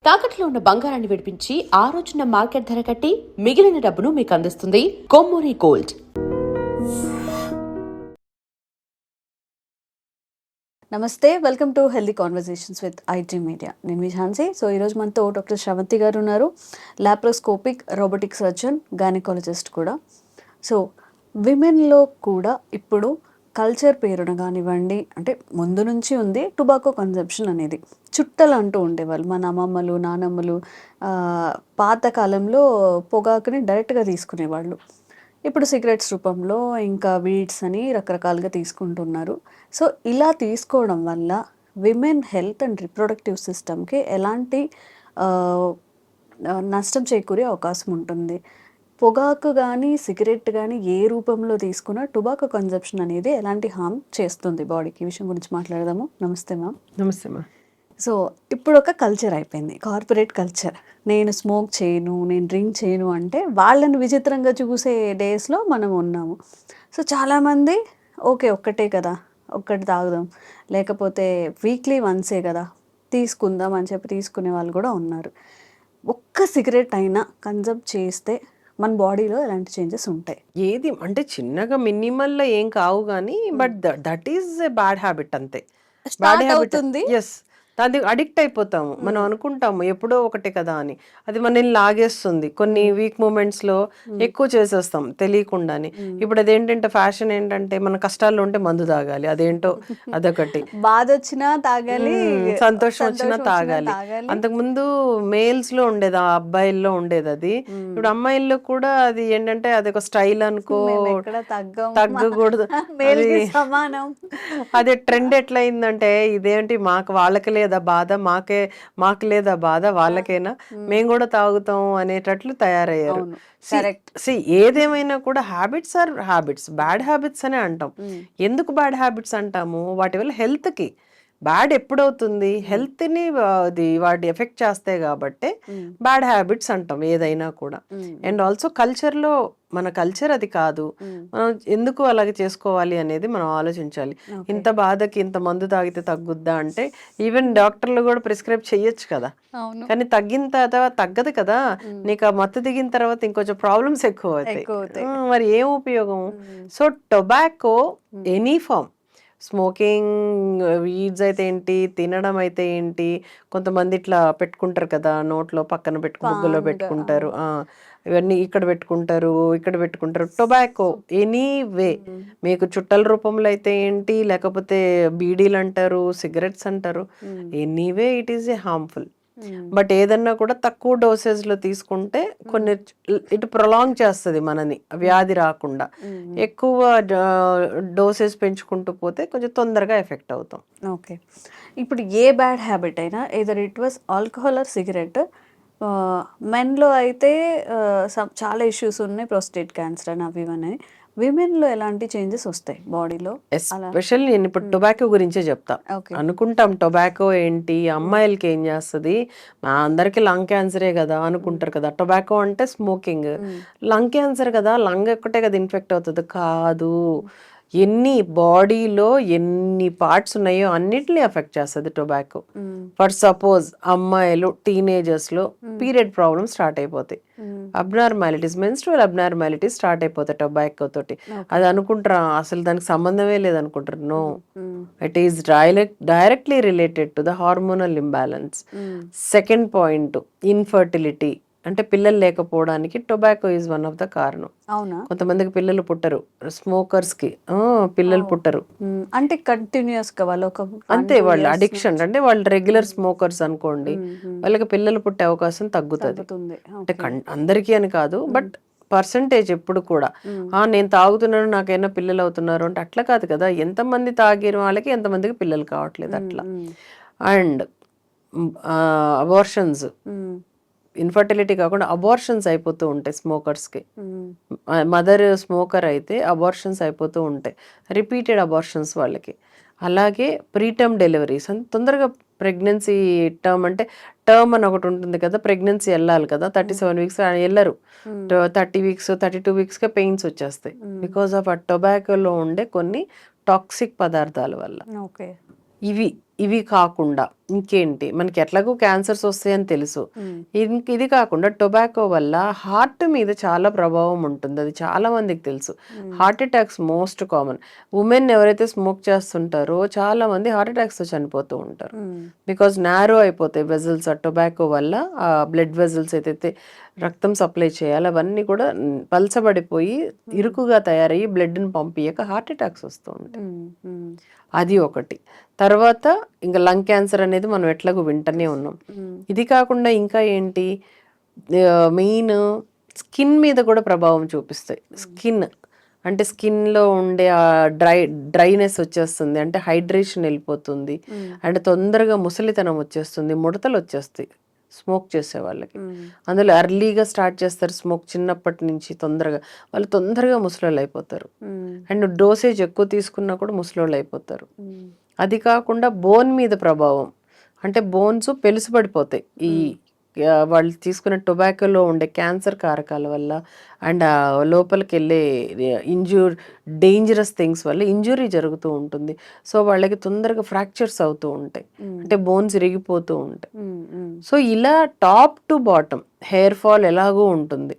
తాకట్లో ఉన్న బంగారాన్ని విడిపించి ఆ రోజున మార్కెట్ ధర కట్టి మిగిలిన డబ్బును మీకు అందిస్తుంది కొమ్మూరి గోల్డ్. నమస్తే, welcome to healthy conversations with IT media. నేను మీ ఝాన్సీ. సో ఈరోజు మనతో డాక్టర్ శ్రవంతి గారు ఉన్నారు, లాప్రోస్కోపిక్ రోబోటిక్ సర్జన్, గైనకాలజిస్ట్ కూడా. సో విమెన్లో కూడా ఇప్పుడు కల్చర్ పేరున కానివ్వండి, అంటే ముందు నుంచి ఉంది టొబాకో కన్జంప్షన్ అనేది. చుట్టలు అంటూ ఉండేవాళ్ళు మన అమ్మమ్మలు, నానమ్మలు. పాతకాలంలో పొగాకుని డైరెక్ట్గా తీసుకునేవాళ్ళు. ఇప్పుడు సిగరెట్స్ రూపంలో, ఇంకా వీడ్స్ అని రకరకాలుగా తీసుకుంటున్నారు. సో ఇలా తీసుకోవడం వల్ల విమెన్ హెల్త్ అండ్ రిప్రొడక్టివ్ సిస్టమ్కి ఎలాంటి నష్టం చేకూరే అవకాశం ఉంటుంది? పొగాకు కానీ, సిగరెట్ కానీ ఏ రూపంలో తీసుకున్నా టొబాకో కన్జంప్షన్ అనేది ఎలాంటి హామ్ చేస్తుంది బాడీకి? ఈ విషయం గురించి మాట్లాడదాము. నమస్తే మ్యామ్. నమస్తే మ్యామ్. సో ఇప్పుడు ఒక కల్చర్ అయిపోయింది, కార్పొరేట్ కల్చర్. నేను స్మోక్ చేయను, నేను డ్రింక్ చేయను అంటే వాళ్ళని విచిత్రంగా చూసే డేస్లో మనం ఉన్నాము. సో చాలామంది ఓకే, ఒక్కటే కదా, ఒక్కటి తాగుదాం, లేకపోతే వీక్లీ వన్సే కదా తీసుకుందాం అని చెప్పి తీసుకునే వాళ్ళు కూడా ఉన్నారు. ఒక్క సిగరెట్ అయినా కన్జంప్ చేస్తే మన బాడీలో ఎలాంటి చేంజెస్ ఉంటాయి? ఏది అంటే చిన్నగా మినిమల్లో ఏం కావు కానీ, but that is a bad habit అంతే. Bad habit. ఎస్, అది అడిక్ట్ అయిపోతాము. మనం అనుకుంటాము ఎప్పుడో ఒకటే కదా అని, అది మనల్ని లాగేస్తుంది. కొన్ని వీక్ మూమెంట్స్లో ఎక్కువ చేసేస్తాం తెలియకుండానే. ఇప్పుడు అదేంటంటే ఫ్యాషన్ ఏంటంటే మన కష్టాల్లో ఉంటే మందు తాగాలి, అదేంటో అదొకటి. బాధ వచ్చినా తాగాలి, సంతోషం వచ్చినా తాగాలి. అంతకుముందు మేల్స్ లో ఉండేది, ఆ అబ్బాయిల్లో ఉండేది అది. ఇప్పుడు అమ్మాయిల్లో కూడా అది ఏంటంటే అది ఒక స్టైల్ అనుకో, తగ్గకూడదు, సమానం. అదే ట్రెండ్ ఎట్లా అయిందంటే, ఇదేంటి మాకు వాళ్ళకి లేదా బాధ, మాకు లేదా బాధ వాళ్ళకేనా, మేము కూడా తాగుతాం అనేటట్లు తయారయ్యారు. ఏదేమైనా కూడా habits or habits. Bad habits అనే అంటాం. ఎందుకు బ్యాడ్ హ్యాబిట్స్ అంటాము? వాటి వల్ల హెల్త్కి బ్యాడ్ ఎప్పుడవుతుంది? హెల్త్ని అది వాటి ఎఫెక్ట్ చేస్తాయి కాబట్టి బ్యాడ్ హ్యాబిట్స్ అంటాం ఏదైనా కూడా. అండ్ ఆల్సో కల్చర్లో మన కల్చర్ అది కాదు, మనం ఎందుకు అలాగే చేసుకోవాలి అనేది మనం ఆలోచించాలి. ఇంత బాధకి ఇంత మందు తాగితే తగ్గుద్దా అంటే ఈవెన్ డాక్టర్లు కూడా ప్రిస్క్రైబ్ చెయ్యొచ్చు కదా, కానీ తగ్గిన తర్వాత తగ్గదు కదా. నీకు ఆ మత్తు దిగిన తర్వాత ఇంకొంచెం ప్రాబ్లమ్స్ ఎక్కువ అవుతాయి. మరి ఏం ఉపయోగం? So tobacco any form, smoking, weeds అయితే ఏంటి, తినడం అయితే ఏంటి, కొంతమంది ఇట్లా పెట్టుకుంటారు కదా నోట్లో పక్కన బుగ్గలో పెట్టుకుంటారు, ఇవన్నీ ఇక్కడ పెట్టుకుంటారు. టొబాకో ఎనీవే, మీకు చుట్టల రూపంలో అయితే ఏంటి, లేకపోతే బీడీలు అంటారు, సిగరెట్స్ అంటారు, anyway it is a harmful. But ఏదన్నా కూడా తక్కువ డోసేజ్లో తీసుకుంటే కొన్ని ఇటు ప్రొలాంగ్ చేస్తుంది మనని, వ్యాధి రాకుండా. ఎక్కువ డోసేజ్ పెంచుకుంటూ పోతే కొంచెం తొందరగా ఎఫెక్ట్ అవుతాం. ఓకే, ఇప్పుడు ఏ బ్యాడ్ హ్యాబిట్ అయినా either it was alcohol or cigarette, మెన్లో అయితే చాలా ఇష్యూస్ ఉన్నాయి, ప్రోస్టేట్ క్యాన్సర్ అని అవి ఇవన్నీ. విమెన్లో ఎలాంటి చేంజెస్ వస్తాయి బాడీలో? ఎస్పెషల్లీ నేను ఇప్పుడు టొబాకో గురించే చెప్తా. అనుకుంటాం టొబాకో ఏంటి, అమ్మాయిలకి ఏం చేస్తుంది, అందరికి లంగ్ క్యాన్సరే కదా అనుకుంటారు కదా. టొబాకో అంటే స్మోకింగ్, లంగ్ క్యాన్సర్ కదా, లంగ్ ఒక్కటే కదా ఇన్ఫెక్ట్ అవుతుంది, కాదు. ఎన్ని బాడీలో ఎన్ని పార్ట్స్ ఉన్నాయో అన్నిటిని ఎఫెక్ట్ చేస్తుంది టొబాకో. ఫర్ సపోజ్ అమ్మాయిలు టీనేజర్స్లో పీరియడ్ ప్రాబ్లమ్స్ స్టార్ట్ అయిపోతాయి, అబ్నార్మాలిటీస్, మెన్స్ట్రువల్ అబ్నార్మాలిటీస్ స్టార్ట్ అయిపోతాయి టొబాకో తోటి. అది అనుకుంటారా అసలు దానికి సంబంధమే లేదనుకుంటారు. No, it is directly related to the hormonal imbalance. Second point, infertility, అంటే పిల్లలు లేకపోవడానికి tobacco is one of the కారణం. కొంతమందికి పిల్లలు పుట్టరు, స్మోకర్స్ కి పిల్లలు పుట్టరు, అంటే కంటిన్యూస్ గా వాళ్ళు అంతే, వాళ్ళ అడిక్షన్. అంటే వాళ్ళు రెగ్యులర్ స్మోకర్స్ అనుకోండి, వాళ్ళకి పిల్లలు పుట్టే అవకాశం తగ్గుతుంది. అంటే అందరికీ అని కాదు, బట్ పర్సంటేజ్ ఎప్పుడు కూడా. నేను తాగుతున్నాను నాకైనా పిల్లలు అవుతున్నారు అంటే అట్లా కాదు కదా, ఎంతమంది తాగిన వాళ్ళకి ఎంతమందికి పిల్లలు కావట్లేదు అట్లా. అండ్ అబార్షన్స్, ఇన్ఫర్టిలిటీ కాకుండా అబార్షన్స్ అయిపోతూ ఉంటాయి స్మోకర్స్కి. మదర్ స్మోకర్ అయితే అబార్షన్స్ అయిపోతూ ఉంటాయి, రిపీటెడ్ అబార్షన్స్ వాళ్ళకి. అలాగే ప్రీటర్మ్ డెలివరీస్, అంటే తొందరగా ప్రెగ్నెన్సీ టర్మ్, అంటే టర్మ్ అని ఒకటి ఉంటుంది కదా, ప్రెగ్నెన్సీ వెళ్ళాలి కదా, 37 weeks వెళ్ళరు, 30 weeks 32 weeksకే పెయిన్స్ వచ్చేస్తాయి, బికాస్ ఆఫ్ ఆ టొబాకోలో ఉండే కొన్ని టాక్సిక్ పదార్థాల వల్ల. ఇవి కాకుండా ఇంకేంటి, మనకి ఎట్లాగో క్యాన్సర్స్ వస్తాయని తెలుసు, ఇది కాకుండా టొబాకో వల్ల హార్ట్ మీద చాలా ప్రభావం ఉంటుంది, అది చాలా మందికి తెలుసు. Heart attacks most common. Women ఎవరైతే స్మోక్ చేస్తుంటారో చాలా మంది హార్ట్ అటాక్స్తో చనిపోతూ ఉంటారు. బికాజ్ నారో అయిపోతాయి వెజల్స్ ఆ టొబాకో వల్ల. ఆ బ్లడ్ వెజల్స్ ఏదైతే రక్తం సప్లై చేయాలి అవన్నీ కూడా పల్చబడిపోయి ఇరుకుగా తయారయ్యి బ్లడ్ని పంపించక హార్ట్ అటాక్స్ వస్తూ ఉంటాయి. అది ఒకటి. తర్వాత ఇంకా లంగ్ క్యాన్సర్ అనేది మనం ఎట్లాగో వింటనే ఉన్నాం. ఇది కాకుండా ఇంకా ఏంటి, మెయిన్ స్కిన్ మీద కూడా ప్రభావం చూపిస్తాయి. స్కిన్ అంటే స్కిన్లో ఉండే ఆ డ్రైనెస్ వచ్చేస్తుంది, అంటే హైడ్రేషన్ వెళ్ళిపోతుంది, అంటే తొందరగా ముసలితనం వచ్చేస్తుంది, ముడతలు వచ్చేస్తాయి స్మోక్ చేసే వాళ్ళకి. అందులో ఎర్లీగా స్టార్ట్ చేస్తారు స్మోక్ చిన్నప్పటి నుంచి, వాళ్ళు తొందరగా ముసలోళ్ళు అయిపోతారు. అండ్ డోసేజ్ ఎక్కువ తీసుకున్నా కూడా ముసలోళ్ళు అయిపోతారు. అది కాకుండా బోన్ మీద ప్రభావం, అంటే బోన్స్ పెలుసుపడిపోతాయి ఈ వాళ్ళు తీసుకున్న టొబాకోలో ఉండే క్యాన్సర్ కారకాల వల్ల, అండ్ లోపలికి వెళ్ళే డేంజరస్ థింగ్స్ వల్ల ఇంజురీ జరుగుతూ ఉంటుంది. సో వాళ్ళకి తొందరగా ఫ్రాక్చర్స్ అవుతూ ఉంటాయి, అంటే బోన్స్ ఇరిగిపోతూ ఉంటాయి. సో ఇలా top to bottom hair fall ఎలాగో ఉంటుంది.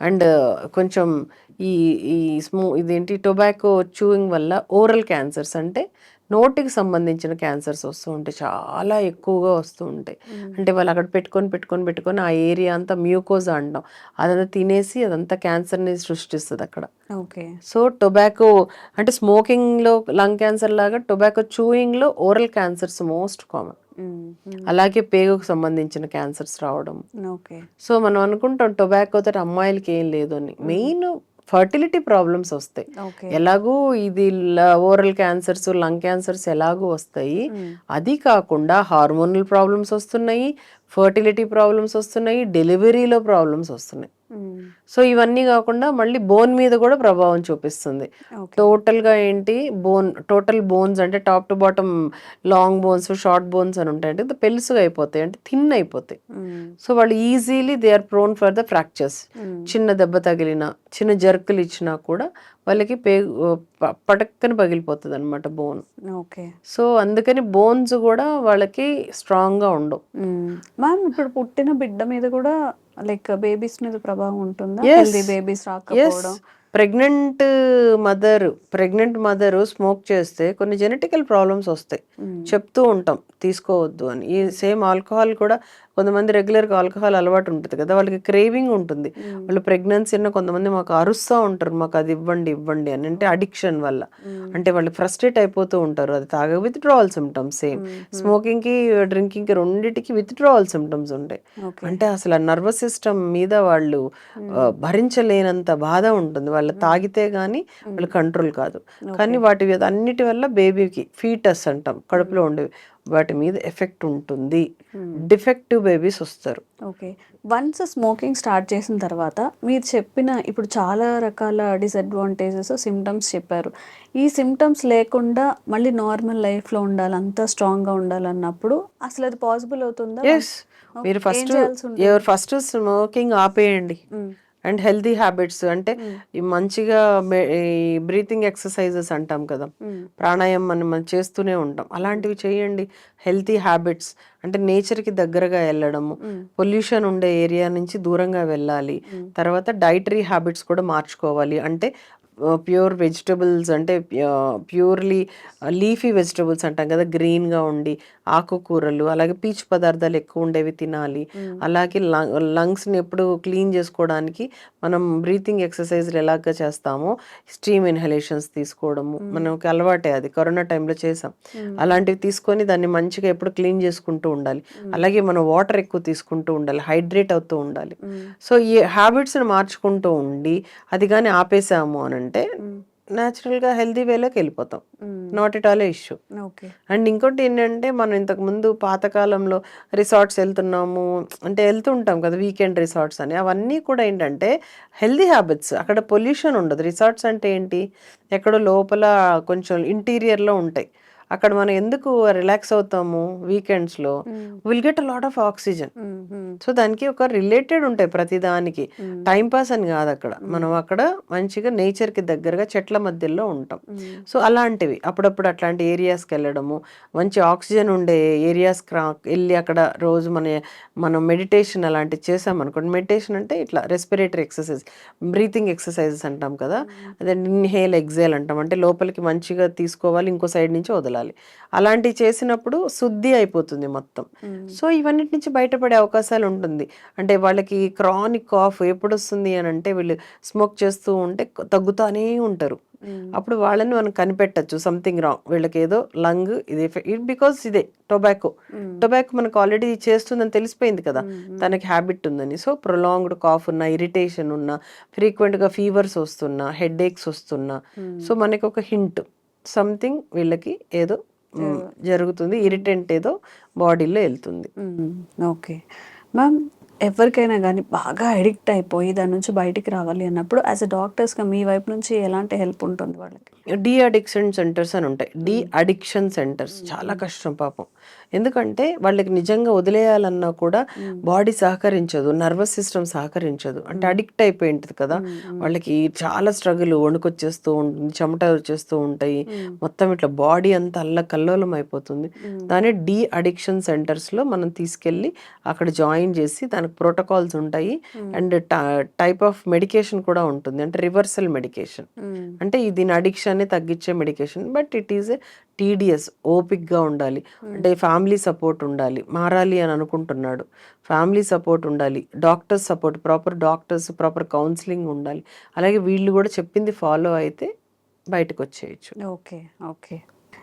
అండ్ కొంచెం ఈ ఈ ఇదేంటి టొబాకో చూయింగ్ వల్ల ఓరల్ క్యాన్సర్స్, అంటే నోటికి సంబంధించిన క్యాన్సర్స్ వస్తూ ఉంటాయి, చాలా ఎక్కువగా వస్తూ ఉంటాయి. అంటే వాళ్ళు అక్కడ పెట్టుకొని ఆ ఏరియా అంతా మ్యూకోజా అంటాం, అదంతా తినేసి అదంతా క్యాన్సర్ని సృష్టిస్తుంది అక్కడ. ఓకే. సో టొబాకో అంటే స్మోకింగ్లో లంగ్ క్యాన్సర్ లాగా టొబాకో చూయింగ్లో ఓరల్ క్యాన్సర్స్ మోస్ట్ కామన్. అలాగే పేగుకు సంబంధించిన క్యాన్సర్స్ రావడం. ఓకే. సో మనం అనుకుంటాం టొబాకోతో అమ్మాయిలకి ఏం లేదు అని. మెయిన్ ఫర్టిలిటీ ప్రాబ్లమ్స్ వస్తాయి. ఎలాగూ ఇది ఓరల్ క్యాన్సర్స్, లంగ్ క్యాన్సర్స్ ఎలాగూ వస్తాయి. అది కాకుండా హార్మోనల్ ప్రాబ్లమ్స్ వస్తున్నాయి, ఫర్టిలిటీ ప్రాబ్లమ్స్ వస్తున్నాయి, డెలివరీలో ప్రాబ్లమ్స్ వస్తున్నాయి. సో ఇవన్నీ కాకుండా మళ్ళీ బోన్ మీద కూడా ప్రభావం చూపిస్తుంది. టోటల్గా ఏంటి, టోటల్ బోన్స్ అంటే top to bottom long bones, short bones అని ఉంటాయి, అంటే పెలుసుగా అయిపోతాయి, అంటే థిన్ అయిపోతాయి. సో వాళ్ళు easily they are prone for the fractures. చిన్న దెబ్బ తగిలినా, చిన్న జర్కులు ఇచ్చినా కూడా వాళ్ళకి పటక్కని పగిలిపోతుంది అనమాట బోన్. ఓకే. సో అందుకని బోన్స్ కూడా వాళ్ళకి స్ట్రాంగ్గా ఉండవు. మ్యామ్ ఇప్పుడు పుట్టిన బిడ్డ మీద కూడా లైక్ బేబీస్ మీద ప్రభావం ఉంటుందా? హెల్దీ బేబీస్ రాకపోవడం. ప్రెగ్నెంట్ మదర్ స్మోక్ చేస్తే కొన్ని జెనెటికల్ ప్రాబ్లమ్స్ వస్తాయి, చెప్తూ ఉంటాం తీసుకోవద్దు అని. ఈ సేమ్ ఆల్కహాల్ కూడా కొంతమంది రెగ్యులర్గా ఆల్కహాల్ అలవాటు ఉంటుంది కదా, వాళ్ళకి క్రేవింగ్ ఉంటుంది. వాళ్ళు ప్రెగ్నెన్సీలో కొంతమంది మాకు అరుస్తూ ఉంటారు, మాకు అది ఇవ్వండి అని, అంటే అడిక్షన్ వల్ల. అంటే వాళ్ళు ఫ్రస్ట్రేట్ అయిపోతూ ఉంటారు, అది తాగ విత్డ్రావల్ సిమ్టమ్స్. సేమ్ స్మోకింగ్కి డ్రింకింగ్కి రెండింటికి విత్డ్రావల్ సిమ్టమ్స్ ఉంటాయి. అంటే అసలు ఆ నర్వస్ సిస్టమ్ మీద వాళ్ళు భరించలేనంత బాధ ఉంటుంది, వాళ్ళు తాగితే గానీ వాళ్ళు కంట్రోల్ కాదు. కానీ అన్నిటి వల్ల బేబీకి ఫీటస్ అంటాం, కడుపులో ఉండేవి, వాటి మీద ఎఫెక్ట్ ఉంటుంది. డిఫెక్టివ్ బేబీస్ వస్తారు. ఓకే. వన్స్ స్మోకింగ్ స్టార్ట్ చేసిన తర్వాత మీరు చెప్పిన ఇప్పుడు చాలా రకాల డిసడ్వాంటేజెస్, సిమ్టమ్స్ చెప్పారు. ఈ సిమ్టమ్స్ లేకుండా మళ్ళీ నార్మల్ లైఫ్లో ఉండాలి, అంతా స్ట్రాంగ్గా ఉండాలన్నప్పుడు అసలు అది పాసిబుల్ అవుతుందా? మీరు ఫస్ట్ స్మోకింగ్ ఆపేయండి. అండ్ హెల్తీ హ్యాబిట్స్ అంటే మంచిగా ఈ బ్రీతింగ్ ఎక్సర్సైజెస్ అంటాం కదా, ప్రాణాయామం మనం చేస్తూనే ఉంటాం, అలాంటివి చేయండి. హెల్తీ హ్యాబిట్స్ అంటే నేచర్కి దగ్గరగా వెళ్ళడము, పొల్యూషన్ ఉండే ఏరియా నుంచి దూరంగా వెళ్ళాలి. తర్వాత డైటరీ హ్యాబిట్స్ కూడా మార్చుకోవాలి, అంటే ప్యూర్ వెజిటబుల్స్, అంటే ప్యూర్లీ లీఫీ వెజిటబుల్స్ అంటాం కదా, గ్రీన్గా ఉండి ఆకుకూరలు, అలాగే పీచు పదార్థాలు ఎక్కువ ఉండేవి తినాలి. అలాగే లంగ్స్ని ఎప్పుడు క్లీన్ చేసుకోవడానికి మనం బ్రీతింగ్ ఎక్సర్సైజ్లు ఎలాగ చేస్తామో స్టీమ్ ఇన్హలేషన్స్ తీసుకోవడము మనకి అలవాటే, అది కరోనా టైంలో చేసాం. అలాంటివి తీసుకొని దాన్ని మంచిగా ఎప్పుడు క్లీన్ చేసుకుంటూ ఉండాలి. అలాగే మనం వాటర్ ఎక్కువ తీసుకుంటూ ఉండాలి, హైడ్రేట్ అవుతూ ఉండాలి. సో ఈ హ్యాబిట్స్ని మార్చుకుంటూ ఉండి అది కానీ ఆపేసాము అని అంటే న్యాచురల్గా హెల్దీ వేలోకి వెళ్ళిపోతాం, not at all issue. And ఇంకోటి ఏంటంటే, మనం ఇంతకుముందు పాతకాలంలో రిసార్ట్స్ వెళ్తుంటాం కదా, వీకెండ్ రిసార్ట్స్ అని, అవన్నీ కూడా ఏంటంటే హెల్దీ హ్యాబిట్స్. అక్కడ పొల్యూషన్ ఉండదు. రిసార్ట్స్ అంటే ఏంటి, ఎక్కడో లోపల కొంచెం ఇంటీరియర్లో ఉంటాయి, అక్కడ మనం ఎందుకు రిలాక్స్ అవుతాము వీకెండ్స్ లో, will get a lot of oxygen. So దానికి ఒక రిలేటెడ్ ఉంటాయి ప్రతి దానికి, టైం పాస్ అని కాదు అక్కడ. మనం అక్కడ మంచిగా నేచర్ కి దగ్గరగా చెట్ల మధ్యలో ఉంటాం. సో అలాంటివి అప్పుడప్పుడు అట్లాంటి ఏరియాస్కి వెళ్ళడము, మంచి ఆక్సిజన్ ఉండే ఏరియాస్ వెళ్ళి అక్కడ రోజు మనం మెడిటేషన్ అలాంటివి చేసామనుకోండి. మెడిటేషన్ అంటే ఇట్లా రెస్పిరేటరీ ఎక్సర్సైజ్, బ్రీతింగ్ ఎక్సర్సైజెస్ అంటాం కదా, అదే ఇన్హేల్ ఎగ్జేల్ అంటాం. అంటే లోపలికి మంచిగా తీసుకోవాలి, ఇంకో సైడ్ నుంచి వదలాలి. అలాంటివి చేసినప్పుడు శుద్ధి అయిపోతుంది మొత్తం. సో ఇవన్నిటి నుంచి బయటపడే అవకాశాలు ఉంటుంది. అంటే వాళ్ళకి క్రానిక్ కాఫ్ ఎప్పుడు వస్తుంది అని అంటే, వీళ్ళు స్మోక్ చేస్తూ ఉంటే తగ్గుతానే ఉంటారు. అప్పుడు వాళ్ళని మనం కనిపెట్టచ్చు సంథింగ్ రాంగ్, వీళ్ళకి ఏదో లంగ్ ఇది బికాస్ ఇదే టొబాకో మనకు ఆల్రెడీ చేస్తుందని తెలిసిపోయింది కదా, తనకి హ్యాబిట్ ఉందని. సో ప్రొలాంగ్డ్ కాఫ్ ఉన్నా, ఇరిటేషన్ ఉన్నా, ఫ్రీక్వెంట్గా ఫీవర్స్ వస్తున్నా, హెడ్ ఏక్స్ వస్తున్నా, సో మనకి ఒక హింట్ సంథింగ్ వీళ్ళకి ఏదో జరుగుతుంది, ఇరిటెంట్ ఏదో బాడీలో వెళ్తుంది. ఓకే మ్యామ్, ఎవరికైనా కానీ బాగా అడిక్ట్ అయిపోయి దాని నుంచి బయటికి రావాలి అన్నప్పుడు యాజ్ అ డాక్టర్స్గా మీ వైపు నుంచి ఎలాంటి హెల్ప్ ఉంటుంది వాళ్ళకి? డీ అడిక్షన్ సెంటర్స్ అని ఉంటాయి. డీ అడిక్షన్ సెంటర్స్ చాలా కష్టం పాపం. ఎందుకంటే వాళ్ళకి నిజంగా వదిలేయాలన్నా కూడా బాడీ సహకరించదు, నర్వస్ సిస్టమ్ సహకరించదు. అంటే అడిక్ట్ అయిపోయి ఉంటుంది కదా, వాళ్ళకి చాలా స్ట్రగుల్, వణుకొచ్చేస్తూ ఉంటుంది, చెమట వచ్చేస్తూ ఉంటాయి, మొత్తం ఇట్లా బాడీ అంతా అల్లకల్లోలం అయిపోతుంది. దాన్ని డీ అడిక్షన్ సెంటర్స్లో మనం తీసుకెళ్ళి అక్కడ జాయిన్ చేసి, దానికి ప్రోటోకాల్స్ ఉంటాయి అండ్ టైప్ ఆఫ్ మెడికేషన్ కూడా ఉంటుంది. అంటే రివర్సల్ మెడికేషన్, అంటే దీని అడిక్షన్ తగ్గించే medication. But it is a tedious, ఓపిక్గా ఉండాలి. అంటే ఫ్యామిలీ సపోర్ట్ ఉండాలి. మారాలి అని అనుకుంటున్నాడు, ఫ్యామిలీ సపోర్ట్ ఉండాలి, doctors support, proper doctors, proper counselling ఉండాలి. అలాగే వీళ్ళు కూడా చెప్పింది ఫాలో అయితే బయటకు వచ్చేయచ్చు. Okay okay.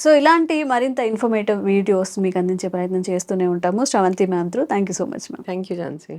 సో ఇలాంటి మరింత ఇన్ఫర్మేటివ్ వీడియోస్ మీకు అందించే ప్రయత్నం చేస్తూనే ఉంటాము. Sravanthi ma'am through. Thank you so much ma'am. Thank you Jhansi.